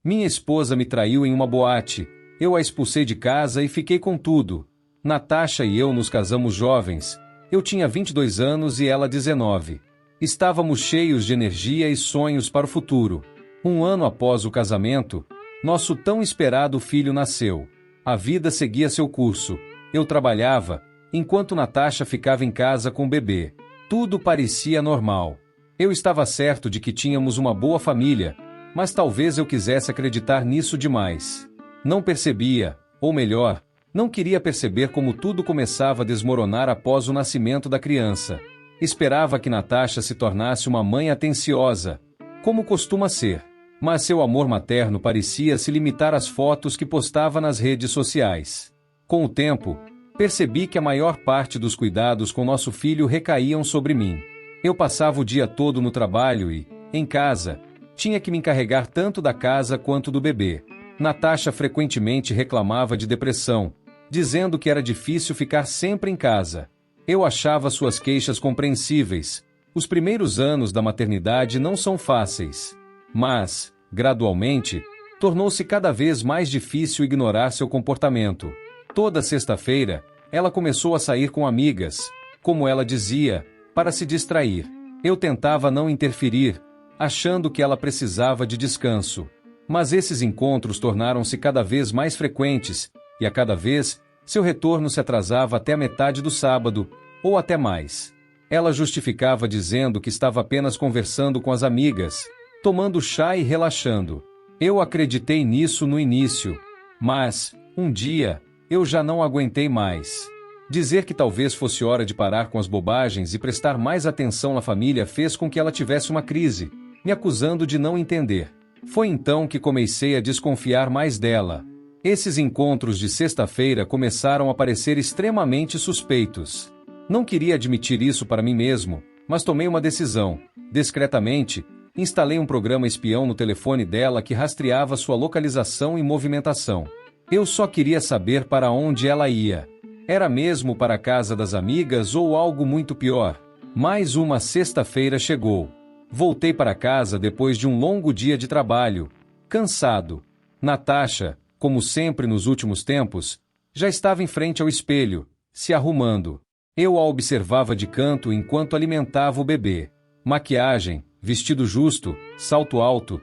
Minha esposa me traiu em uma boate, eu a expulsei de casa e fiquei com tudo. Natasha e eu nos casamos jovens, eu tinha 22 anos e ela 19. Estávamos cheios de energia e sonhos para o futuro. Um ano após o casamento, nosso tão esperado filho nasceu. A vida seguia seu curso. Eu trabalhava, enquanto Natasha ficava em casa com o bebê. Tudo parecia normal. Eu estava certo de que tínhamos uma boa família, mas talvez eu quisesse acreditar nisso demais. Não percebia, ou melhor, não queria perceber como tudo começava a desmoronar após o nascimento da criança. Esperava que Natasha se tornasse uma mãe atenciosa, como costuma ser. Mas seu amor materno parecia se limitar às fotos que postava nas redes sociais. Com o tempo, percebi que a maior parte dos cuidados com nosso filho recaíam sobre mim. Eu passava o dia todo no trabalho e, em casa, tinha que me encarregar tanto da casa quanto do bebê. Natasha frequentemente reclamava de depressão, dizendo que era difícil ficar sempre em casa. Eu achava suas queixas compreensíveis. Os primeiros anos da maternidade não são fáceis. Mas, gradualmente, tornou-se cada vez mais difícil ignorar seu comportamento. Toda sexta-feira, ela começou a sair com amigas, como ela dizia, para se distrair. Eu tentava não interferir, achando que ela precisava de descanso. Mas esses encontros tornaram-se cada vez mais frequentes, e a cada vez, seu retorno se atrasava até a metade do sábado, ou até mais. Ela justificava dizendo que estava apenas conversando com as amigas, tomando chá e relaxando. Eu acreditei nisso no início, mas, um dia, eu já não aguentei mais. Dizer que talvez fosse hora de parar com as bobagens e prestar mais atenção na família fez com que ela tivesse uma crise, me acusando de não entender. Foi então que comecei a desconfiar mais dela. Esses encontros de sexta-feira começaram a parecer extremamente suspeitos. Não queria admitir isso para mim mesmo, mas tomei uma decisão. Discretamente, instalei um programa espião no telefone dela que rastreava sua localização e movimentação. Eu só queria saber para onde ela ia. Era mesmo para a casa das amigas ou algo muito pior? Mais uma sexta-feira chegou. Voltei para casa depois de um longo dia de trabalho, cansado. Natasha, como sempre nos últimos tempos, já estava em frente ao espelho, se arrumando. Eu a observava de canto enquanto alimentava o bebê. Maquiagem, vestido justo, salto alto,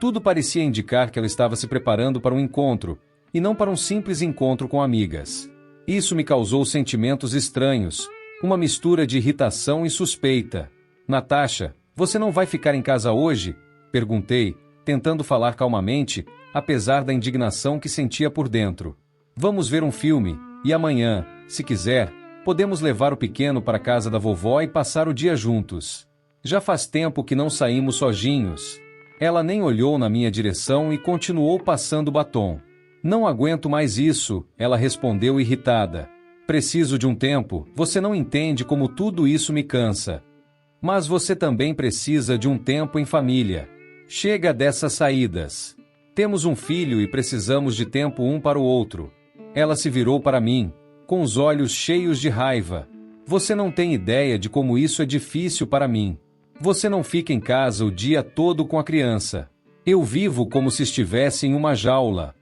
tudo parecia indicar que ela estava se preparando para um encontro, e não para um simples encontro com amigas. Isso me causou sentimentos estranhos, uma mistura de irritação e suspeita. Natasha, você não vai ficar em casa hoje? Perguntei, tentando falar calmamente, apesar da indignação que sentia por dentro. Vamos ver um filme, e amanhã, se quiser, podemos levar o pequeno para a casa da vovó e passar o dia juntos. Já faz tempo que não saímos sozinhos. Ela nem olhou na minha direção e continuou passando batom. Não aguento mais isso, ela respondeu irritada. Preciso de um tempo, você não entende como tudo isso me cansa. Mas você também precisa de um tempo em família. Chega dessas saídas. Temos um filho e precisamos de tempo um para o outro. Ela se virou para mim, com os olhos cheios de raiva. Você não tem ideia de como isso é difícil para mim. Você não fica em casa o dia todo com a criança. Eu vivo como se estivesse em uma jaula.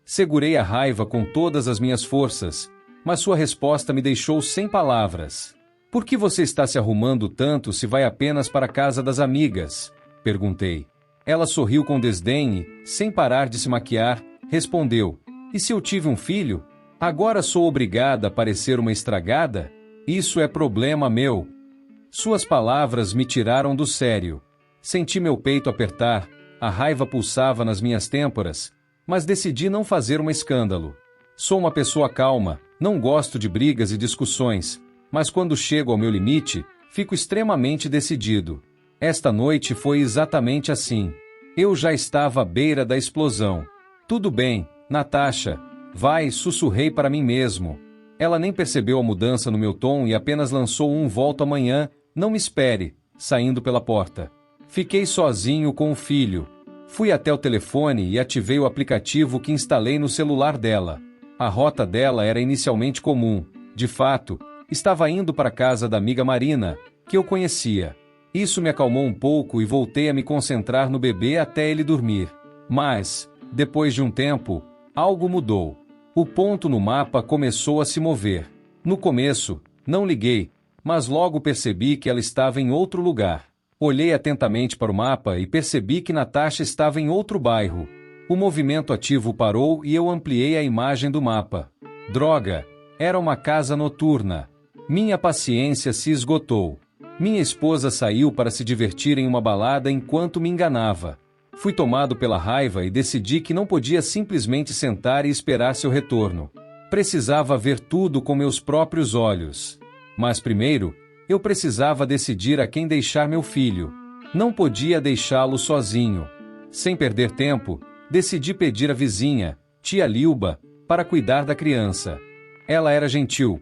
Segurei a raiva com todas as minhas forças, mas sua resposta me deixou sem palavras. Por que você está se arrumando tanto se vai apenas para a casa das amigas? Perguntei. Ela sorriu com desdém e, sem parar de se maquiar, respondeu. E se eu tive um filho? Agora sou obrigada a parecer uma estragada? Isso é problema meu. Suas palavras me tiraram do sério. Senti meu peito apertar, a raiva pulsava nas minhas têmporas, mas decidi não fazer um escândalo. Sou uma pessoa calma, não gosto de brigas e discussões, mas quando chego ao meu limite, fico extremamente decidido. Esta noite foi exatamente assim. Eu já estava à beira da explosão. Tudo bem, Natasha, vai, sussurrei para mim mesmo. Ela nem percebeu a mudança no meu tom e apenas lançou volto amanhã, não me espere, saindo pela porta. Fiquei sozinho com o filho. Fui até o telefone e ativei o aplicativo que instalei no celular dela. A rota dela era inicialmente comum. De fato, estava indo para a casa da amiga Marina, que eu conhecia. Isso me acalmou um pouco e voltei a me concentrar no bebê até ele dormir. Mas, Depois de um tempo, algo mudou. O ponto no mapa começou a se mover. No começo, não liguei, mas logo percebi que ela estava em outro lugar. Olhei atentamente para o mapa e percebi que Natasha estava em outro bairro. O movimento ativo parou e eu ampliei a imagem do mapa. Droga! Era uma casa noturna. Minha paciência se esgotou. Minha esposa saiu para se divertir em uma balada enquanto me enganava. Fui tomado pela raiva e decidi que não podia simplesmente sentar e esperar seu retorno. Precisava ver tudo com meus próprios olhos. Mas primeiro, eu precisava decidir a quem deixar meu filho. Não podia deixá-lo sozinho. Sem perder tempo, decidi pedir à vizinha, tia Lilba, para cuidar da criança. Ela era gentil.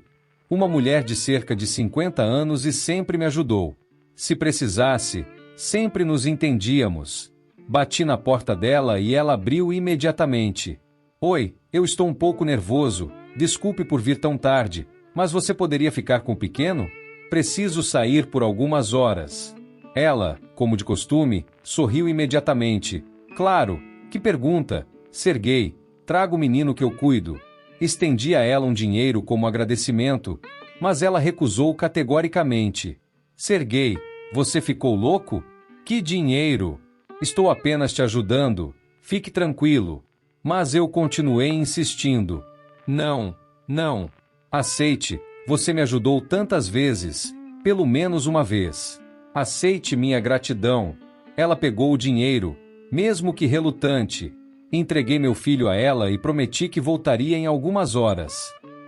Uma mulher de cerca de 50 anos e sempre me ajudou. Se precisasse, sempre nos entendíamos. Bati na porta dela e ela abriu imediatamente. Oi, eu estou um pouco nervoso, desculpe por vir tão tarde, mas você poderia ficar com o pequeno? Preciso sair por algumas horas. Ela, como de costume, sorriu imediatamente. Claro, que pergunta? Serguei, traga o menino que eu cuido. Estendi a ela um dinheiro como agradecimento, mas ela recusou categoricamente. Serguei, você ficou louco? Que dinheiro? Estou apenas te ajudando, fique tranquilo. Mas eu continuei insistindo. Não, não. Aceite, você me ajudou tantas vezes, pelo menos uma vez. Aceite minha gratidão. Ela pegou o dinheiro, mesmo que relutante. Entreguei meu filho a ela e prometi que voltaria em algumas horas.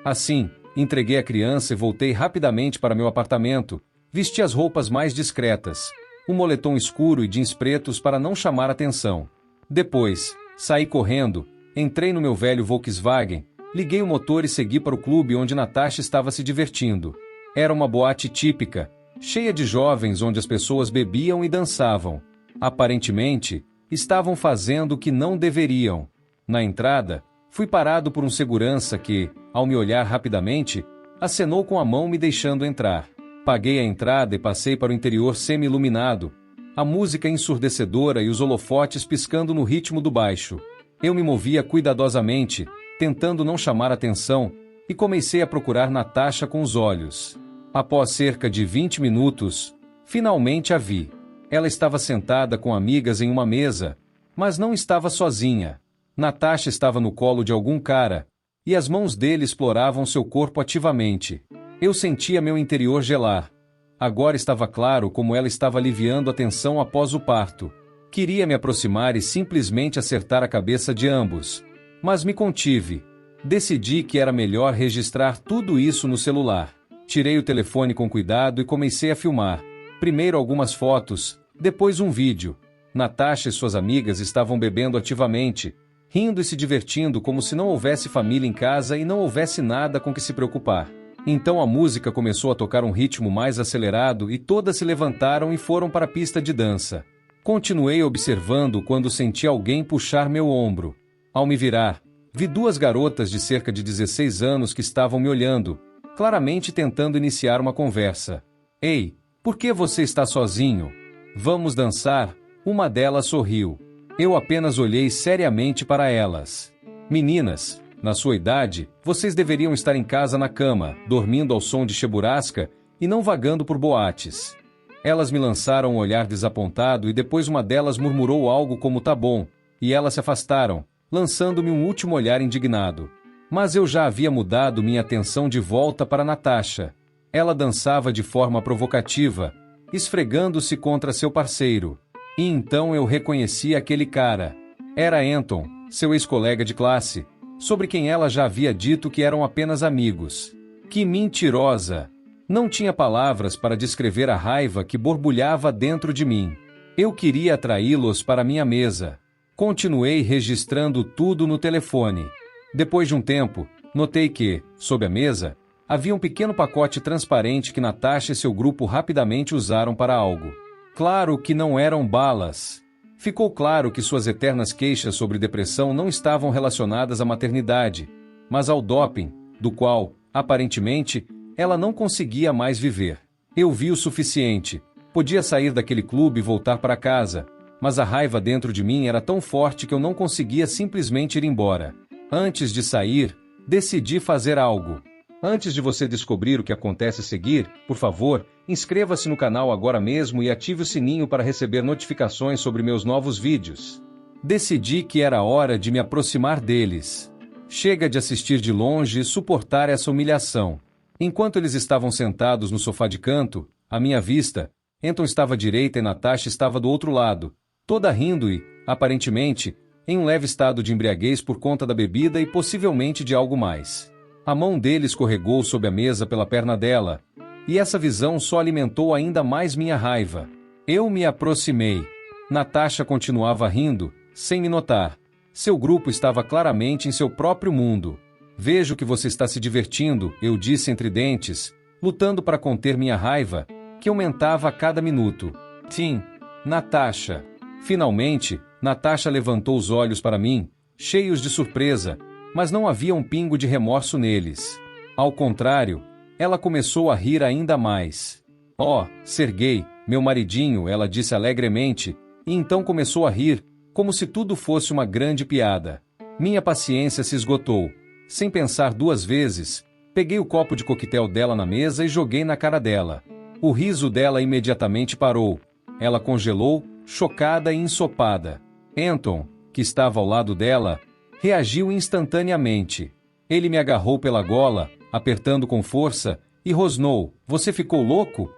Assim, entreguei a criança e voltei rapidamente para meu apartamento. Vesti as roupas mais discretas, um moletom escuro e jeans pretos para não chamar atenção. Depois, saí correndo, entrei no meu velho Volkswagen, liguei o motor e segui para o clube onde Natasha estava se divertindo. Era uma boate típica, cheia de jovens onde as pessoas bebiam e dançavam. Aparentemente, estavam fazendo o que não deveriam. Na entrada, fui parado por um segurança que, ao me olhar rapidamente, acenou com a mão me deixando entrar. Paguei a entrada e passei para o interior semi-iluminado, a música ensurdecedora e os holofotes piscando no ritmo do baixo. Eu me movia cuidadosamente, tentando não chamar atenção, e comecei a procurar Natasha com os olhos. Após cerca de 20 minutos, finalmente a vi. Ela estava sentada com amigas em uma mesa, mas não estava sozinha. Natasha estava no colo de algum cara, e as mãos dele exploravam seu corpo ativamente. Eu sentia meu interior gelar. Agora estava claro como ela estava aliviando a tensão após o parto. Queria me aproximar e simplesmente acertar a cabeça de ambos. Mas me contive. Decidi que era melhor registrar tudo isso no celular. Tirei o telefone com cuidado e comecei a filmar. Primeiro algumas fotos, depois um vídeo. Natasha e suas amigas estavam bebendo ativamente, rindo e se divertindo como se não houvesse família em casa e não houvesse nada com que se preocupar. Então a música começou a tocar um ritmo mais acelerado e todas se levantaram e foram para a pista de dança. Continuei observando quando senti alguém puxar meu ombro. Ao me virar, vi duas garotas de cerca de 16 anos que estavam me olhando, claramente tentando iniciar uma conversa. Ei, por que você está sozinho? Vamos dançar? Uma delas sorriu. Eu apenas olhei seriamente para elas. Meninas, na sua idade, vocês deveriam estar em casa na cama, dormindo ao som de Cheburasca e não vagando por boates. Elas me lançaram um olhar desapontado e depois uma delas murmurou algo como tá bom, e elas se afastaram, lançando-me um último olhar indignado. Mas eu já havia mudado minha atenção de volta para Natasha. Ela dançava de forma provocativa, esfregando-se contra seu parceiro. E então eu reconheci aquele cara. Era Anton, seu ex-colega de classe, sobre quem ela já havia dito que eram apenas amigos. Que mentirosa! Não tinha palavras para descrever a raiva que borbulhava dentro de mim. Eu queria atraí-los para minha mesa. Continuei registrando tudo no telefone. Depois de um tempo, notei que, sob a mesa, havia um pequeno pacote transparente que Natasha e seu grupo rapidamente usaram para algo. Claro que não eram balas. Ficou claro que suas eternas queixas sobre depressão não estavam relacionadas à maternidade, mas ao doping, do qual, aparentemente, ela não conseguia mais viver. Eu vi o suficiente. Podia sair daquele clube e voltar para casa, mas a raiva dentro de mim era tão forte que eu não conseguia simplesmente ir embora. Antes de sair, decidi fazer algo. Antes de você descobrir o que acontece a seguir, por favor, inscreva-se no canal agora mesmo e ative o sininho para receber notificações sobre meus novos vídeos. Decidi que era hora de me aproximar deles. Chega de assistir de longe e suportar essa humilhação. Enquanto eles estavam sentados no sofá de canto, à minha vista, Anton estava à direita e Natasha estava do outro lado, toda rindo e, aparentemente, em um leve estado de embriaguez por conta da bebida e possivelmente de algo mais. A mão dele escorregou sob a mesa pela perna dela, e essa visão só alimentou ainda mais minha raiva. Eu me aproximei. Natasha continuava rindo, sem me notar. Seu grupo estava claramente em seu próprio mundo. Vejo que você está se divertindo, eu disse entre dentes, lutando para conter minha raiva, que aumentava a cada minuto. Tim, Natasha. Finalmente, Natasha levantou os olhos para mim, cheios de surpresa, mas não havia um pingo de remorso neles. Ao contrário, ela começou a rir ainda mais. Oh, Sergei, meu maridinho, ela disse alegremente, e então começou a rir, como se tudo fosse uma grande piada. Minha paciência se esgotou. Sem pensar duas vezes, peguei o copo de coquetel dela na mesa e joguei na cara dela. O riso dela imediatamente parou. Ela congelou, chocada e ensopada. Anton, que estava ao lado dela, reagiu instantaneamente. Ele me agarrou pela gola, apertando com força, e rosnou: "Você ficou louco?"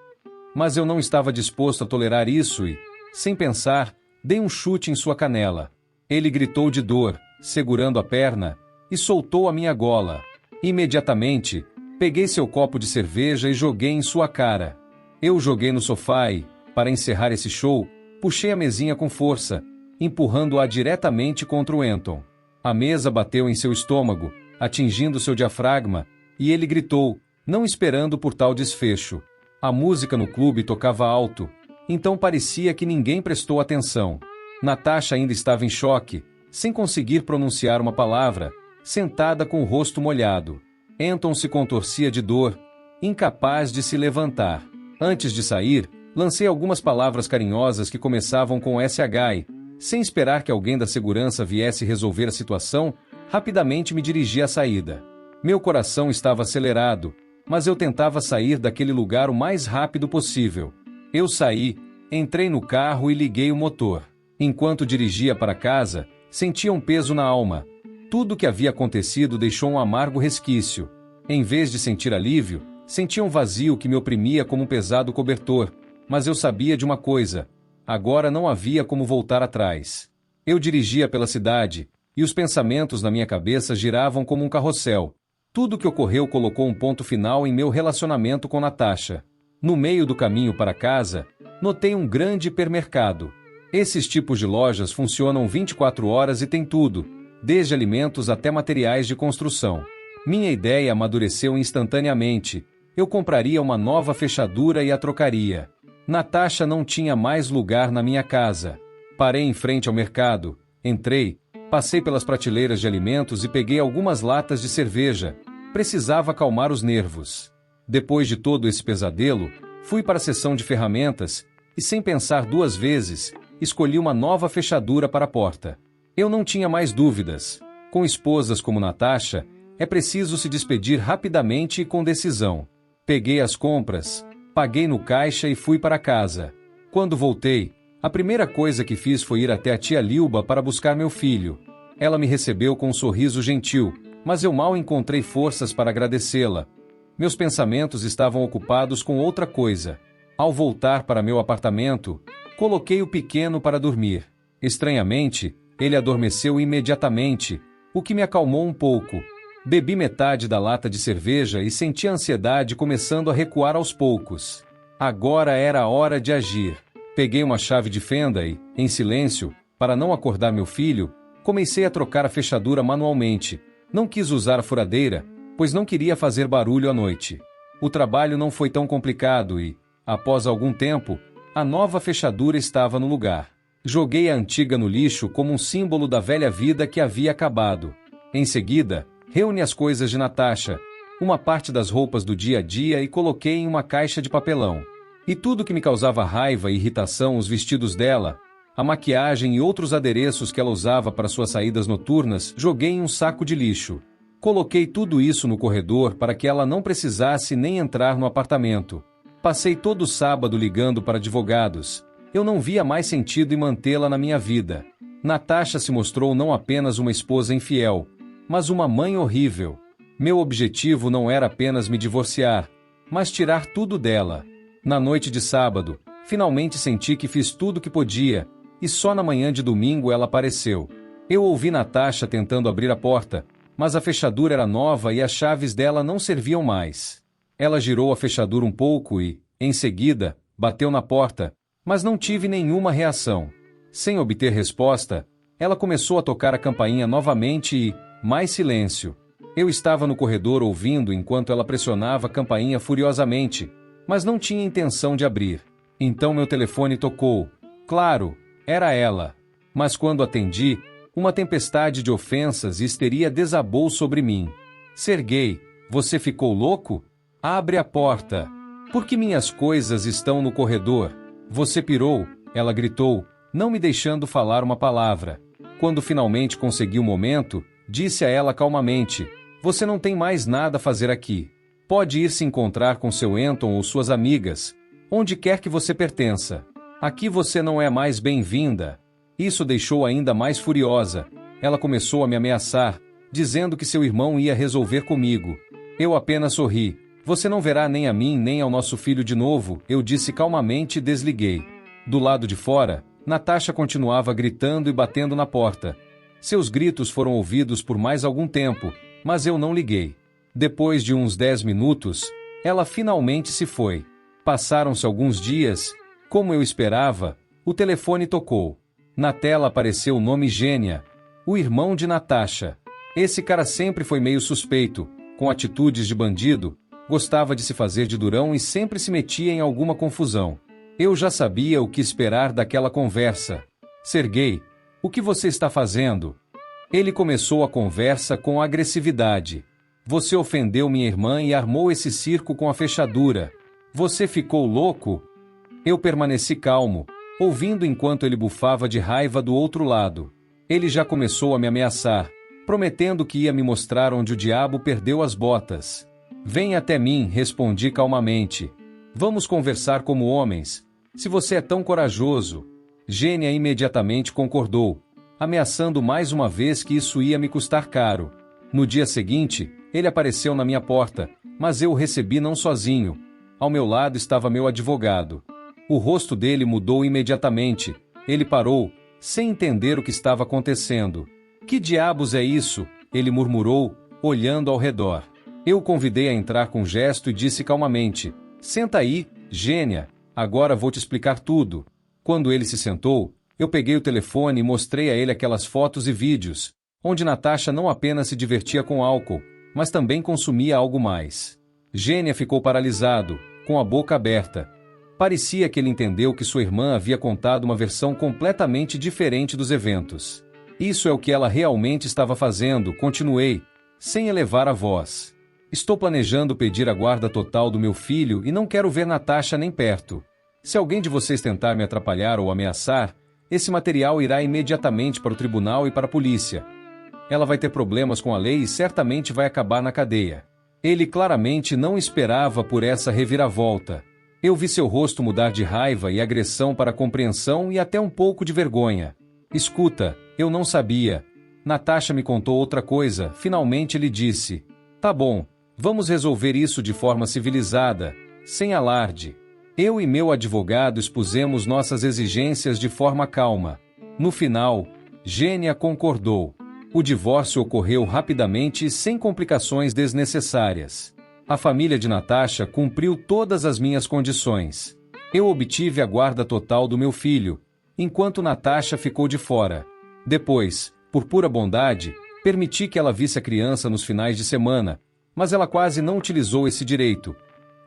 Mas eu não estava disposto a tolerar isso e, sem pensar, dei um chute em sua canela. Ele gritou de dor, segurando a perna, e soltou a minha gola. Imediatamente, peguei seu copo de cerveja e joguei em sua cara. Eu joguei no sofá e, para encerrar esse show, puxei a mesinha com força, empurrando-a diretamente contra o Anton. A mesa bateu em seu estômago, atingindo seu diafragma, e ele gritou, não esperando por tal desfecho. A música no clube tocava alto, então parecia que ninguém prestou atenção. Natasha ainda estava em choque, sem conseguir pronunciar uma palavra, sentada com o rosto molhado. Anton se contorcia de dor, incapaz de se levantar. Antes de sair, lancei algumas palavras carinhosas que começavam com SH e, sem esperar que alguém da segurança viesse resolver a situação, rapidamente me dirigi à saída. Meu coração estava acelerado, mas eu tentava sair daquele lugar o mais rápido possível. Eu saí, entrei no carro e liguei o motor. Enquanto dirigia para casa, sentia um peso na alma. Tudo o que havia acontecido deixou um amargo resquício. Em vez de sentir alívio, sentia um vazio que me oprimia como um pesado cobertor. Mas eu sabia de uma coisa: agora não havia como voltar atrás. Eu dirigia pela cidade, e os pensamentos na minha cabeça giravam como um carrossel. Tudo o que ocorreu colocou um ponto final em meu relacionamento com Natasha. No meio do caminho para casa, notei um grande hipermercado. Esses tipos de lojas funcionam 24 horas e tem tudo, desde alimentos até materiais de construção. Minha ideia amadureceu instantaneamente. Eu compraria uma nova fechadura e a trocaria. Natasha não tinha mais lugar na minha casa. Parei em frente ao mercado, entrei, passei pelas prateleiras de alimentos e peguei algumas latas de cerveja. Precisava acalmar os nervos. Depois de todo esse pesadelo, fui para a seção de ferramentas e, sem pensar duas vezes, escolhi uma nova fechadura para a porta. Eu não tinha mais dúvidas. Com esposas como Natasha, é preciso se despedir rapidamente e com decisão. Peguei as compras, paguei no caixa e fui para casa. Quando voltei, a primeira coisa que fiz foi ir até a tia Lilba para buscar meu filho. Ela me recebeu com um sorriso gentil, mas eu mal encontrei forças para agradecê-la. Meus pensamentos estavam ocupados com outra coisa. Ao voltar para meu apartamento, coloquei o pequeno para dormir. Estranhamente, ele adormeceu imediatamente, o que me acalmou um pouco. Bebi metade da lata de cerveja e senti a ansiedade começando a recuar aos poucos. Agora era a hora de agir. Peguei uma chave de fenda e, em silêncio, para não acordar meu filho, comecei a trocar a fechadura manualmente. Não quis usar a furadeira, pois não queria fazer barulho à noite. O trabalho não foi tão complicado e, após algum tempo, a nova fechadura estava no lugar. Joguei a antiga no lixo como um símbolo da velha vida que havia acabado. Em seguida, reuni as coisas de Natasha, uma parte das roupas do dia a dia e coloquei em uma caixa de papelão. E tudo que me causava raiva e irritação, os vestidos dela, A maquiagem e outros adereços que ela usava para suas saídas noturnas joguei em um saco de lixo. Coloquei tudo isso no corredor para que ela não precisasse nem entrar no apartamento. Passei todo o sábado ligando para advogados. Eu não via mais sentido em mantê-la na minha vida. Natasha se mostrou não apenas uma esposa infiel, mas uma mãe horrível. Meu objetivo não era apenas me divorciar, mas tirar tudo dela. Na noite de sábado, finalmente senti que fiz tudo o que podia, e só na manhã de domingo ela apareceu. Eu ouvi Natasha tentando abrir a porta, mas a fechadura era nova e as chaves dela não serviam mais. Ela girou a fechadura um pouco e, em seguida, bateu na porta, mas não tive nenhuma reação. Sem obter resposta, ela começou a tocar a campainha novamente e, mais silêncio. Eu estava no corredor ouvindo enquanto ela pressionava a campainha furiosamente, mas não tinha intenção de abrir. Então meu telefone tocou. Claro, era ela. Mas quando atendi, uma tempestade de ofensas e histeria desabou sobre mim. Serguei, você ficou louco? Abre a porta. Por que minhas coisas estão no corredor? Você pirou, ela gritou, não me deixando falar uma palavra. Quando finalmente consegui o momento, disse a ela calmamente, você não tem mais nada a fazer aqui. Pode ir se encontrar com seu Anton ou suas amigas, onde quer que você pertença. Aqui você não é mais bem-vinda. Isso deixou ainda mais furiosa. Ela começou a me ameaçar, dizendo que seu irmão ia resolver comigo. Eu apenas sorri. Você não verá nem a mim nem ao nosso filho de novo, eu disse calmamente e desliguei. Do lado de fora, Natasha continuava gritando e batendo na porta. Seus gritos foram ouvidos por mais algum tempo, mas eu não liguei. Depois de uns 10 minutos, ela finalmente se foi. Passaram-se alguns dias. Como eu esperava, o telefone tocou. Na tela apareceu o nome Gênia, o irmão de Natasha. Esse cara sempre foi meio suspeito, com atitudes de bandido, gostava de se fazer de durão e sempre se metia em alguma confusão. Eu já sabia o que esperar daquela conversa. Serguei, o que você está fazendo? Ele começou a conversa com agressividade. Você ofendeu minha irmã e armou esse circo com a fechadura. Você ficou louco? Eu permaneci calmo, ouvindo enquanto ele bufava de raiva do outro lado. Ele já começou a me ameaçar, prometendo que ia me mostrar onde o diabo perdeu as botas. Vem até mim, respondi calmamente. Vamos conversar como homens. Se você é tão corajoso. Gênia imediatamente concordou, ameaçando mais uma vez que isso ia me custar caro. No dia seguinte, ele apareceu na minha porta, mas eu o recebi não sozinho. Ao meu lado estava meu advogado. O rosto dele mudou imediatamente. Ele parou, sem entender o que estava acontecendo. Que diabos é isso? Ele murmurou, olhando ao redor. Eu o convidei a entrar com gesto e disse calmamente, senta aí, Gênia, agora vou te explicar tudo. Quando ele se sentou, eu peguei o telefone e mostrei a ele aquelas fotos e vídeos, onde Natasha não apenas se divertia com álcool, mas também consumia algo mais. Gênia ficou paralisado, com a boca aberta. Parecia que ele entendeu que sua irmã havia contado uma versão completamente diferente dos eventos. Isso é o que ela realmente estava fazendo, continuei, sem elevar a voz. Estou planejando pedir a guarda total do meu filho e não quero ver Natasha nem perto. Se alguém de vocês tentar me atrapalhar ou ameaçar, esse material irá imediatamente para o tribunal e para a polícia. Ela vai ter problemas com a lei e certamente vai acabar na cadeia. Ele claramente não esperava por essa reviravolta. Eu vi seu rosto mudar de raiva e agressão para compreensão e até um pouco de vergonha. Escuta, eu não sabia. Natasha me contou outra coisa, finalmente ele disse. Tá bom, vamos resolver isso de forma civilizada, sem alarde. Eu e meu advogado expusemos nossas exigências de forma calma. No final, Gênia concordou. O divórcio ocorreu rapidamente e sem complicações desnecessárias. A família de Natasha cumpriu todas as minhas condições. Eu obtive a guarda total do meu filho, enquanto Natasha ficou de fora. Depois, por pura bondade, permiti que ela visse a criança nos finais de semana, mas ela quase não utilizou esse direito.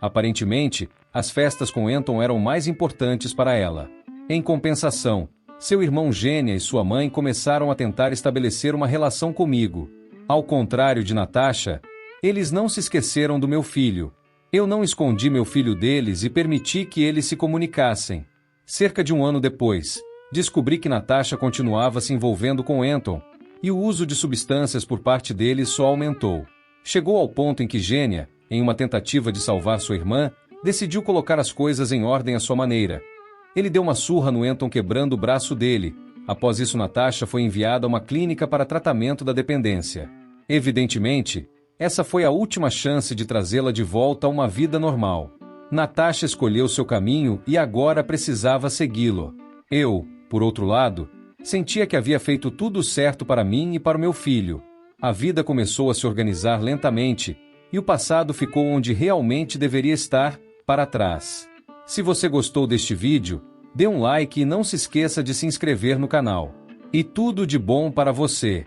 Aparentemente, as festas com Anton eram mais importantes para ela. Em compensação, seu irmão Gênia e sua mãe começaram a tentar estabelecer uma relação comigo. Ao contrário de Natasha, eles não se esqueceram do meu filho. Eu não escondi meu filho deles e permiti que eles se comunicassem. Cerca de um ano depois, Descobri que Natasha continuava se envolvendo com Anton, e o uso de substâncias por parte dele só aumentou. Chegou ao ponto em que Gênia, em uma tentativa de salvar sua irmã, decidiu colocar as coisas em ordem à sua maneira. Ele deu uma surra no Anton quebrando o braço dele. Após isso, Natasha foi enviada a uma clínica para tratamento da dependência. Evidentemente, essa foi a última chance de trazê-la de volta a uma vida normal. Natasha escolheu seu caminho e agora precisava segui-lo. Eu, por outro lado, sentia que havia feito tudo certo para mim e para o meu filho. A vida começou a se organizar lentamente, e o passado ficou onde realmente deveria estar, para trás. Se você gostou deste vídeo, dê um like e não se esqueça de se inscrever no canal. E tudo de bom para você!